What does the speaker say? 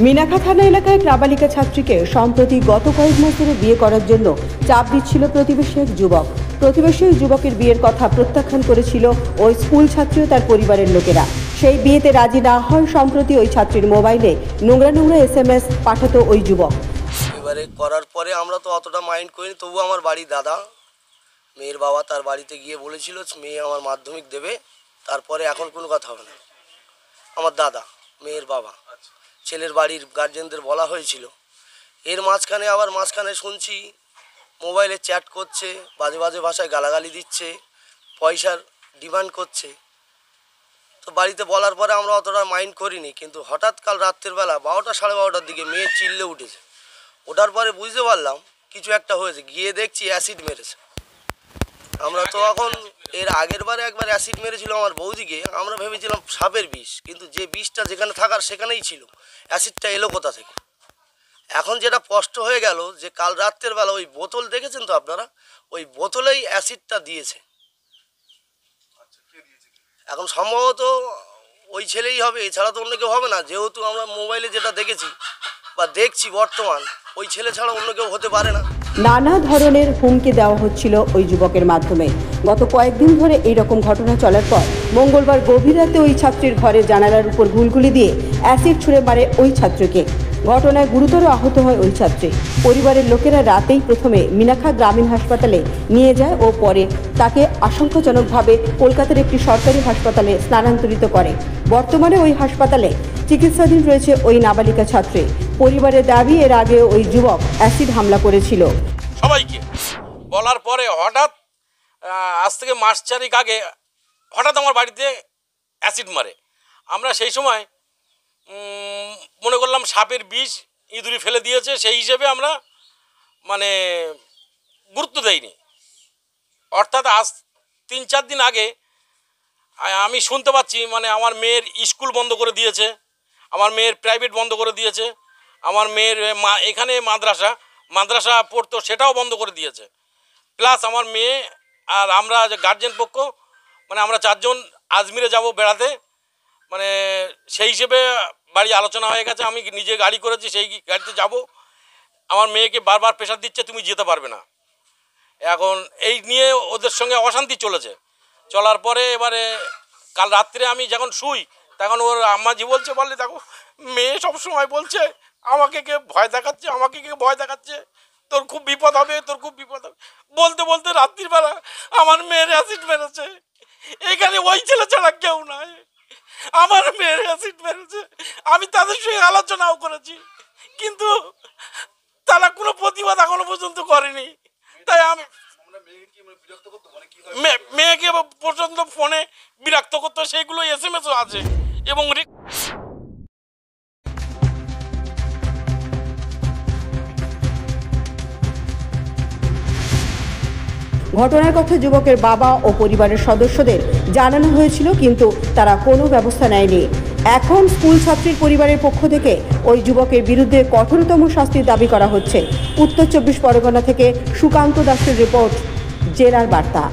মিনাখা থানা এলাকায় এক নাবালিকা ছাত্রীকে সম্প্রতি গত কয়েক মাস ধরে বিয়ে করার জন্য চাপ দিচ্ছিল প্রতিবেশী এক যুবক। প্রতিবেশী ওই যুবকের বিয়ের কথা প্রত্যাখ্যান করেছিল ওই স্কুল ছাত্রী ও তার পরিবারের লোকেরা। সেই বিয়েতে রাজি না হয় সম্প্রতি ওই ছাত্রীর মোবাইলে নোংরা SMS পাঠাতো ওই যুবক। এবারে করার পরে আমরা তো অতটা মাইন্ড করিনি, তবু আমার বাড়ি দাদা মেয়ের বাবা তার বাড়িতে গিয়ে বলেছিল মেয়ে আমার মাধ্যমিক দেবে, তারপরে এখন কোনো কথা হবে না। আমার দাদা মেয়ের বাবা ছেলের বাড়ির গার্জেনদের বলা হয়েছিল। এর মাঝখানে শুনছি মোবাইলে চ্যাট করছে, বাজে বাজে ভাষায় গালাগালি দিচ্ছে, পয়সার ডিমান্ড করছে। তো বাড়িতে বলার পরে আমরা অতটা মাইন্ড করিনি, কিন্তু হঠাৎ কাল রাত্রের বেলা 12টা সাড়ে 12টার দিকে মেয়ে চিল্লে উঠেছে। ওঠার পরে বুঝতে পারলাম কিছু একটা হয়েছে, গিয়ে দেখছি অ্যাসিড মেরেছে। আমরা তো এখন এর আগের বারে একবার অ্যাসিড মেরেছিল আমার বৌদিকে, আমরা ভেবেছিলাম সাপের বিষ, কিন্তু যে বিষটা যেখানে থাকার সেখানেই ছিল, অ্যাসিডটা এলো কোথা থেকে। এখন যেটা স্পষ্ট হয়ে গেল যে কাল রাত্রের বেলা ওই বোতল দেখেছেন তো আপনারা, ওই বোতলেই অ্যাসিডটা দিয়েছে। এখন সম্ভবত ওই ছেলেই হবে, এছাড়া তো অন্য কেউ হবে না, যেহেতু আমরা মোবাইলে যেটা দেখেছি বা দেখছি বর্তমান, ওই ছেলে ছাড়া অন্য কেউ হতে পারে না। নানা ধরনের হুমকি দেওয়া হচ্ছিল ওই যুবকের মাধ্যমে। গত কয়েকদিন ধরে এইরকম ঘটনা চলার পর মঙ্গলবার গভীর রাতে ওই ছাত্রীর ঘরে জানালার উপর গুলগুলি দিয়ে অ্যাসিড ছুঁড়ে মারে ওই ছাত্রীকে। ঘটনায় গুরুতর আহত হয় ওই ছাত্রী। পরিবারের লোকেরা রাতেই প্রথমে মিনাখা গ্রামীণ হাসপাতালে নিয়ে যায় ও পরে তাকে আশঙ্কাজনকভাবে কলকাতার একটি সরকারি হাসপাতালে স্থানান্তরিত করে। বর্তমানে ওই হাসপাতালে চিকিৎসাধীন রয়েছে ওই নাবালিকা ছাত্রী। পরিবারের দাবি এর আগে ওই যুবক অ্যাসিড হামলা করেছিল। সবাইকে বলার পরে হঠাৎ আজ থেকে মাস 4 আগে হঠাৎ আমার বাড়িতে অ্যাসিড মারে। আমরা সেই সময় মনে করলাম সাপের বিষ ইঁদুরি ফেলে দিয়েছে, সেই হিসেবে আমরা গুরুত্ব দেইনি। অর্থাৎ আজ 3-4 দিন আগে আমি শুনতে পাচ্ছি আমার মেয়ের স্কুল বন্ধ করে দিয়েছে, আমার মেয়ের প্রাইভেট বন্ধ করে দিয়েছে, আমার মেয়ের এখানে মাদ্রাসা পড়তো সেটাও বন্ধ করে দিয়েছে। প্লাস আমার মেয়ে আর আমরা যে গার্জেন পক্ষ আমরা 4 জন আজমিরে যাব বেড়াতে, সেই হিসেবে বাড়ি আলোচনা হয়ে গেছে। আমি নিজে গাড়ি করেছি, সেই গাড়িতে যাব। আমার মেয়েকে বারবার প্রেশার দিচ্ছে তুমি যেতে পারবে না। এখন এই নিয়ে ওদের সঙ্গে অশান্তি চলার পরে এবারে কাল রাত্রে আমি যখন শুই তখন ওর আম্মাজি বললে দেখো মেয়ে সবসময় বলছে আমাকে কে ভয় দেখাচ্ছে, তোর খুব বিপদ হবে। বলতে বলতে রাত্রিবেলা আমার মেয়ের অ্যাসিড মেরেছে। এখানে ওই ছেলে ছাড়া কেউ নাই, আমার মেয়ের অ্যাসিড মেরেছে। আমি তাদের সঙ্গে আলোচনাও করেছি, কিন্তু তারা কোনো প্রতিবাদ এখনো পর্যন্ত করেনি। তাই আমি মেয়েকে পর্যন্ত ফোনে বিরক্ত করতো, সেইগুলো SMS-ও আছে এবং ঘটনার কথা যুবকের বাবা ও পরিবারের সদস্যদের জানানো হয়েছিল, কিন্তু তারা কোনো ব্যবস্থা নেয়নি। এখন স্কুল ছাত্রীর পরিবারের পক্ষ থেকে ওই যুবকের বিরুদ্ধে কঠোরতম শাস্তির দাবি করা হচ্ছে। উত্তর 24 পরগনা থেকে সুকান্ত দাসের রিপোর্ট, জেলার বার্তা।